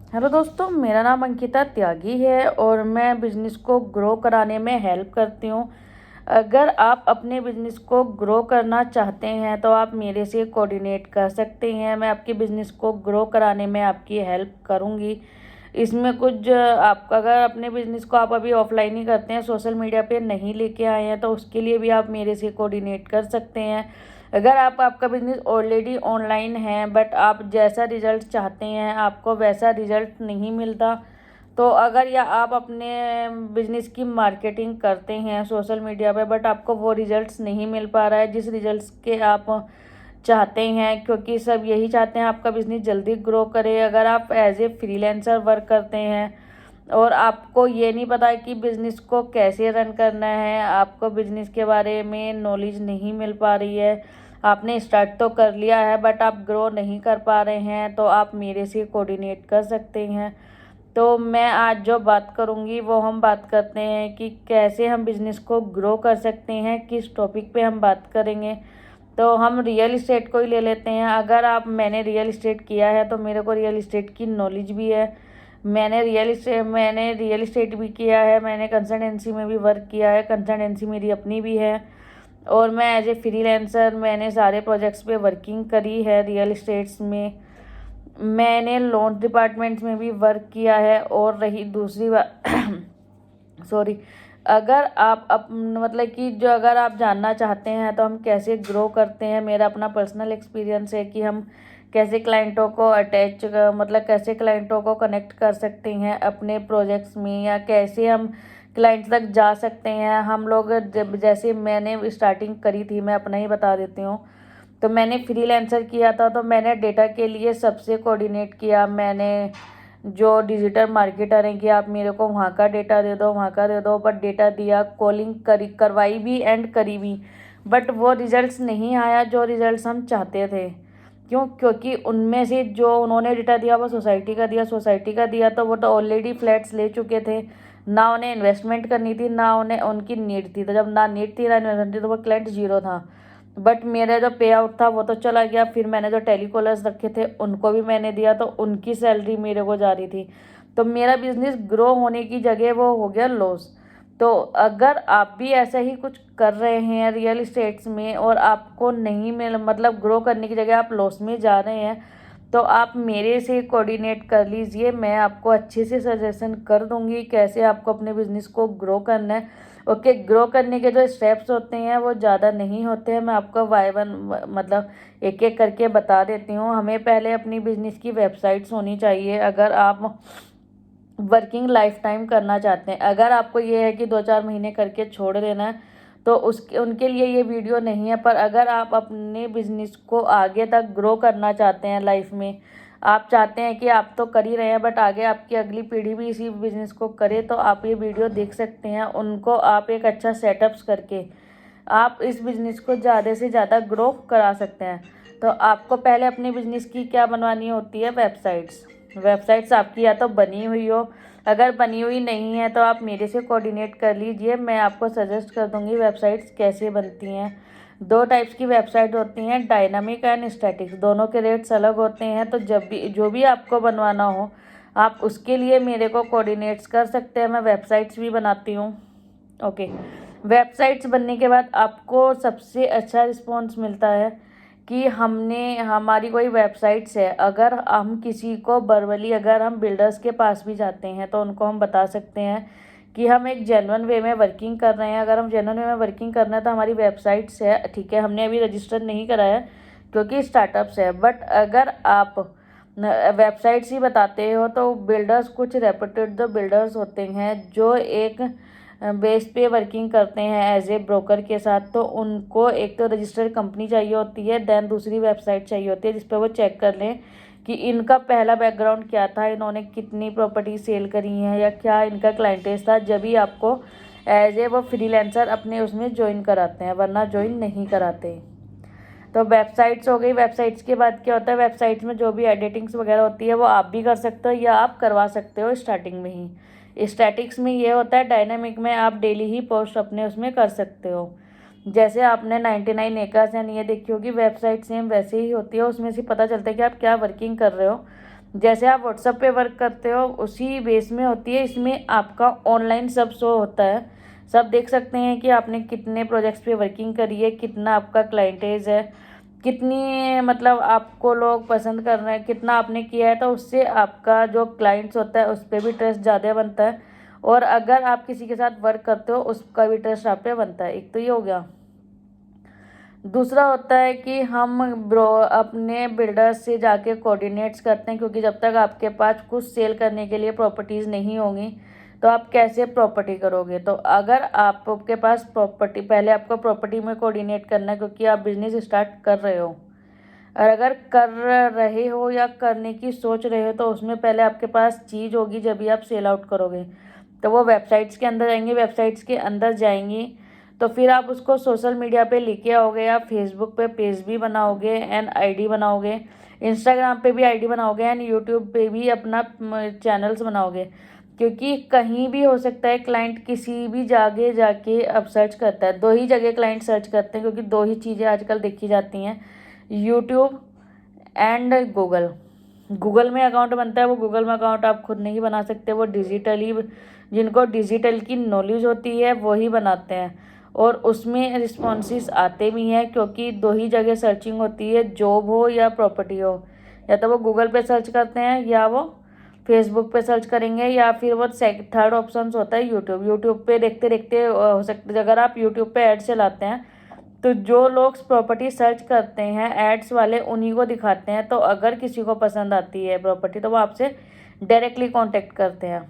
Hello दोस्तों, मेरा नाम अंकिता त्यागी है और मैं बिज़नेस को ग्रो कराने में हेल्प करती हूँ। अगर आप अपने बिज़नेस को ग्रो करना चाहते हैं तो आप मेरे से कोऑर्डिनेट कर सकते हैं। मैं आपके बिज़नेस को ग्रो कराने में आपकी हेल्प करूँगी। इसमें कुछ आप अगर अपने बिज़नेस को आप अभी ऑफलाइन ही करते हैं, सोशल मीडिया पे नहीं लेके आए हैं, तो उसके लिए भी आप मेरे से कोऑर्डिनेट कर सकते हैं। अगर आपका बिज़नेस ऑलरेडी ऑनलाइन है बट आप जैसा रिज़ल्ट चाहते हैं आपको वैसा रिज़ल्ट नहीं मिलता, तो अगर या आप अपने बिज़नेस की मार्केटिंग करते हैं सोशल मीडिया पे बट आपको वो रिज़ल्ट्स नहीं मिल पा रहा है जिस रिज़ल्ट्स के आप चाहते हैं, क्योंकि सब यही चाहते हैं आपका बिज़नेस जल्दी ग्रो करे। अगर आप एज ए फ्रीलांसर वर्क करते हैं और आपको ये नहीं पता कि बिज़नेस को कैसे रन करना है, आपको बिज़नेस के बारे में नॉलेज नहीं मिल पा रही है, आपने स्टार्ट तो कर लिया है बट आप ग्रो नहीं कर पा रहे हैं, तो आप मेरे से कोऑर्डिनेट कर सकते हैं। तो मैं आज जो बात करूंगी वो हम बात करते हैं कि कैसे हम बिज़नेस को ग्रो कर सकते हैं, किस टॉपिक पे हम बात करेंगे। तो हम रियल इस्टेट को ही ले लेते हैं। अगर मैंने रियल इस्टेट किया है तो मेरे को रियल इस्टेट की नॉलेज भी है। मैंने रियल इस्टेट भी किया है, मैंने कंसल्टेंसी में भी वर्क किया है, कंसल्टेंसी मेरी अपनी भी है और मैं एज ए फ्रीलांसर मैंने सारे प्रोजेक्ट्स पे वर्किंग करी है। रियल इस्टेट्स में मैंने लोन डिपार्टमेंट्स में भी वर्क किया है। और रही दूसरी बात सॉरी, अगर आप मतलब कि जो अगर आप जानना चाहते हैं तो हम कैसे ग्रो करते हैं, मेरा अपना पर्सनल एक्सपीरियंस है कि हम कैसे क्लाइंटों को मतलब कैसे क्लाइंटों को कनेक्ट कर सकते हैं अपने प्रोजेक्ट्स में, या कैसे हम क्लाइंट तक जा सकते हैं। हम लोग जब जैसे मैंने स्टार्टिंग करी थी, मैं अपना ही बता देती हूँ। तो मैंने फ्रीलांसर किया था तो मैंने डेटा के लिए सबसे कोऑर्डिनेट किया। मैंने जो डिजिटल मार्केटर हैं कि आप मेरे को वहाँ का डेटा दे दो, वहाँ का दे दो, बट डेटा दिया, कॉलिंग करवाई भी एंड करी भी, बट वो रिजल्ट्स नहीं आया जो रिजल्ट्स हम चाहते थे। क्योंकि उनमें से जो उन्होंने डेटा दिया वो सोसाइटी का दिया तो वो तो ऑलरेडी फ्लैट्स ले चुके थे, ना उन्हें इन्वेस्टमेंट करनी थी, ना उन्हें उनकी नीड थी। तो जब ना नीड थी ना इन्वेस्टमेंट थी तो वो क्लाइंट जीरो था। बट मेरा जो पे आउट था वो तो चला गया। फिर मैंने जो टेलीकॉलर्स रखे थे उनको भी मैंने दिया तो उनकी सैलरी मेरे को जा रही थी। तो मेरा बिजनेस ग्रो होने की जगह वो हो गया लॉस। तो अगर आप भी ऐसा ही कुछ कर रहे हैं रियल इस्टेट्स में और आपको नहीं मिल मतलब ग्रो करने की जगह आप लॉस में जा रहे हैं, तो आप मेरे से कोऑर्डिनेट कर लीजिए। मैं आपको अच्छे से सजेशन कर दूंगी कैसे आपको अपने बिजनेस को ग्रो करना है। ओके, ग्रो करने के जो स्टेप्स होते हैं वो ज़्यादा नहीं होते हैं, मैं आपको बाय वन मतलब एक एक करके बता देती हूँ। हमें पहले अपनी बिजनेस की वेबसाइट्स होनी चाहिए अगर आप वर्किंग लाइफ टाइम करना चाहते हैं। अगर आपको ये है कि 2-4 महीने करके छोड़ देना है तो उसके उनके लिए ये वीडियो नहीं है। पर अगर आप अपने बिजनेस को आगे तक ग्रो करना चाहते हैं लाइफ में, आप चाहते हैं कि आप तो कर ही रहे हैं बट आगे आपकी अगली पीढ़ी भी इसी बिजनेस को करे, तो आप ये वीडियो देख सकते हैं। उनको आप एक अच्छा सेटअप्स करके आप इस बिज़नेस को ज़्यादा से ज़्यादा ग्रो करा सकते हैं। तो आपको पहले अपने बिज़नेस की क्या बनवानी होती है, वेबसाइट्स आपकी या तो बनी हुई हो, अगर बनी हुई नहीं है तो आप मेरे से कोऑर्डिनेट कर लीजिए, मैं आपको सजेस्ट कर दूंगी वेबसाइट्स कैसे बनती हैं। 2 टाइप्स की वेबसाइट होती हैं, डायनामिक एंड स्टैटिक्स। दोनों के रेट्स अलग होते हैं। तो जब भी जो भी आपको बनवाना हो आप उसके लिए मेरे को कोऑर्डिनेट्स कर सकते हैं। मैं वेबसाइट्स भी बनाती हूँ। ओके, वेबसाइट्स बनने के बाद आपको सबसे अच्छा रिस्पॉन्स मिलता है कि हमारी कोई वेबसाइट्स है। अगर हम किसी को वर्बली अगर हम बिल्डर्स के पास भी जाते हैं तो उनको हम बता सकते हैं कि हम एक जेन्युइन वे में वर्किंग कर रहे हैं। अगर हम जेन्युइन वे में वर्किंग करना है तो हमारी वेबसाइट्स है, ठीक है, हमने अभी रजिस्टर नहीं कराया क्योंकि स्टार्टअप्स है। बट अगर आप वेबसाइट्स ही बताते हो तो बिल्डर्स कुछ रेपुटेड बिल्डर्स होते हैं जो एक बेस पे वर्किंग करते हैं एज ए ब्रोकर के साथ, तो उनको एक तो रजिस्टर्ड कंपनी चाहिए होती है, देन दूसरी वेबसाइट चाहिए होती है जिस पे वो चेक कर लें कि इनका पहला बैकग्राउंड क्या था, इन्होंने कितनी प्रॉपर्टी सेल करी हैं या क्या इनका क्लाइंटेज था। जब भी आपको एज ए वो फ्रीलांसर अपने उसमें ज्वाइन कराते हैं, वरना ज्वाइन नहीं कराते। तो वेबसाइट्स हो गई। वेबसाइट्स के बाद क्या होता है, वेबसाइट्स में जो भी एडिटिंग्स वगैरह होती है वो आप भी कर सकते हो या आप करवा सकते हो स्टार्टिंग में ही। स्टैटिक्स में ये होता है, डायनामिक में आप डेली ही पोस्ट अपने उसमें कर सकते हो। जैसे आपने 99 एकर्स एंड ये देखी होगी वेबसाइट, सेम वैसे ही होती है। उसमें से पता चलता है कि आप क्या वर्किंग कर रहे हो। जैसे आप व्हाट्सएप पे वर्क करते हो उसी बेस में होती है। इसमें आपका ऑनलाइन सब शो होता है, सब देख सकते हैं कि आपने कितने प्रोजेक्ट्स पे वर्किंग करी है, कितना आपका क्लाइंटेज है, कितनी मतलब आपको लोग पसंद कर रहे हैं, कितना आपने किया है। तो उससे आपका जो क्लाइंट्स होता है उस पर भी ट्रस्ट ज़्यादा बनता है, और अगर आप किसी के साथ वर्क करते हो उसका भी ट्रस्ट आप पे बनता है। एक तो ये हो गया। दूसरा होता है कि हम अपने बिल्डर्स से जाके कोऑर्डिनेट्स करते हैं, क्योंकि जब तक आपके पास कुछ सेल करने के लिए प्रॉपर्टीज़ नहीं होंगी तो आप कैसे प्रॉपर्टी करोगे। तो अगर आपके पास प्रॉपर्टी, पहले आपको प्रॉपर्टी में कोऑर्डिनेट करना है, क्योंकि आप बिजनेस स्टार्ट कर रहे हो, और अगर कर रहे हो या करने की सोच रहे हो तो उसमें पहले आपके पास चीज़ होगी जब भी आप सेल आउट करोगे। तो वो वेबसाइट्स के अंदर जाएंगे, वेबसाइट्स के अंदर जाएंगी तो फिर आप उसको सोशल मीडिया पे लेके आओगे, या फेसबुक पे पेज भी बनाओगे एंड आईडी बनाओगे, इंस्टाग्राम पे भी आईडी बनाओगे एंड यूट्यूब पे भी अपना चैनल्स बनाओगे। क्योंकि कहीं भी हो सकता है क्लाइंट किसी भी जगह जाके अब सर्च करता है। दो ही जगह क्लाइंट सर्च करते हैं, क्योंकि दो ही चीज़ें आजकल देखी जाती हैं, यूट्यूब एंड गूगल। गूगल में अकाउंट बनता है, वो गूगल में अकाउंट आप खुद नहीं बना सकते, वो डिजिटली, जिनको डिजिटल की नॉलेज होती है वही बनाते हैं, और उसमें रिस्पॉन्सेस आते भी हैं। क्योंकि दो ही जगह सर्चिंग होती है, जॉब हो या प्रॉपर्टी हो, या तो वो गूगल पे सर्च करते हैं या वो फेसबुक पे सर्च करेंगे, या फिर वो थर्ड ऑप्शन होता है यूट्यूब। यूट्यूब पे देखते देखते हो सकता है, अगर आप यूट्यूब पे ऐड चलाते हैं तो जो लोग प्रॉपर्टी सर्च करते हैं एड्स वाले उन्हीं को दिखाते हैं। तो अगर किसी को पसंद आती है प्रॉपर्टी तो वो आपसे डायरेक्टली कांटेक्ट करते हैं।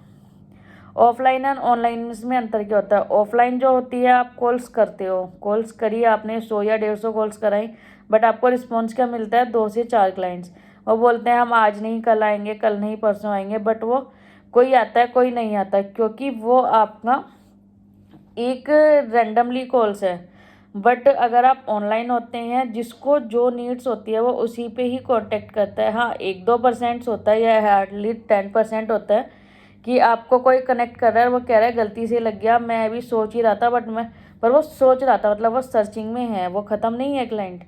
ऑफलाइन एंड ऑनलाइन में अंतर क्या होता है? ऑफलाइन जो होती है आप कॉल्स करते हो, कॉल्स करिए आपने 100 या 150 कॉल्स कराई, बट आपको रिस्पॉन्स क्या मिलता है? 2 से 4 क्लाइंट्स। वो बोलते हैं हम आज नहीं कल आएंगे, कल नहीं परसों आएंगे, बट वो कोई आता है कोई नहीं आता, क्योंकि वो आपका एक रैंडमली कॉल्स है। बट अगर आप ऑनलाइन होते हैं, जिसको जो नीड्स होती है वो उसी पे ही कांटेक्ट करता है। हाँ, 1-2% होता है या हार्डली 10% होता है कि आपको कोई कनेक्ट कर रहा है, वो कह रहा है गलती से लग गया, मैं अभी सोच ही रहा था, पर वो सोच रहा था मतलब वो सर्चिंग में है, वो ख़त्म नहीं है क्लाइंट।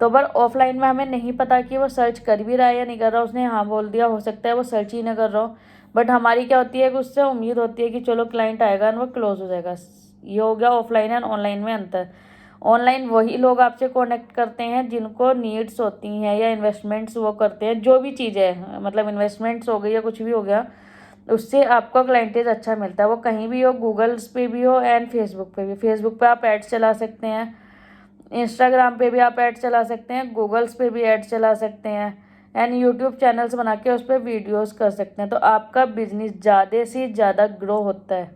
तो पर ऑफलाइन में हमें नहीं पता कि वो सर्च कर भी रहा है या नहीं कर रहा। उसने हाँ बोल दिया, हो सकता है वो सर्च ही ना कर रहा हो, बट हमारी क्या होती है कि उससे उम्मीद होती है कि चलो क्लाइंट आएगा और वो क्लोज हो जाएगा। ये हो गया ऑफलाइन एंड ऑनलाइन में अंतर। ऑनलाइन वही लोग आपसे कनेक्ट करते हैं जिनको नीड्स होती हैं या इन्वेस्टमेंट्स वो करते हैं, जो भी चीज़ है, मतलब इन्वेस्टमेंट्स हो गई या कुछ भी हो गया, उससे आपको क्लाइंटेज अच्छा मिलता है। वो कहीं भी हो, गूगल्स पे भी हो एंड फेसबुक पे भी। फेसबुक पे आप एड्स चला सकते हैं, इंस्टाग्राम पे भी आप ऐड चला सकते हैं, गूगल्स पे भी ऐड चला सकते हैं, एंड यूट्यूब चैनल्स बना के उस पर वीडियोस कर सकते हैं। तो आपका बिजनेस ज़्यादा से ज़्यादा ग्रो होता है।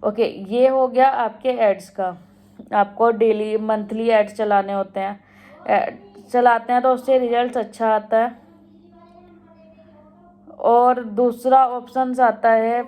ओके, ये हो गया आपके एड्स का। आपको डेली मंथली एड्स चलाने होते हैं, चलाते हैं तो उससे रिजल्ट अच्छा आता है। और दूसरा ऑप्शन आता है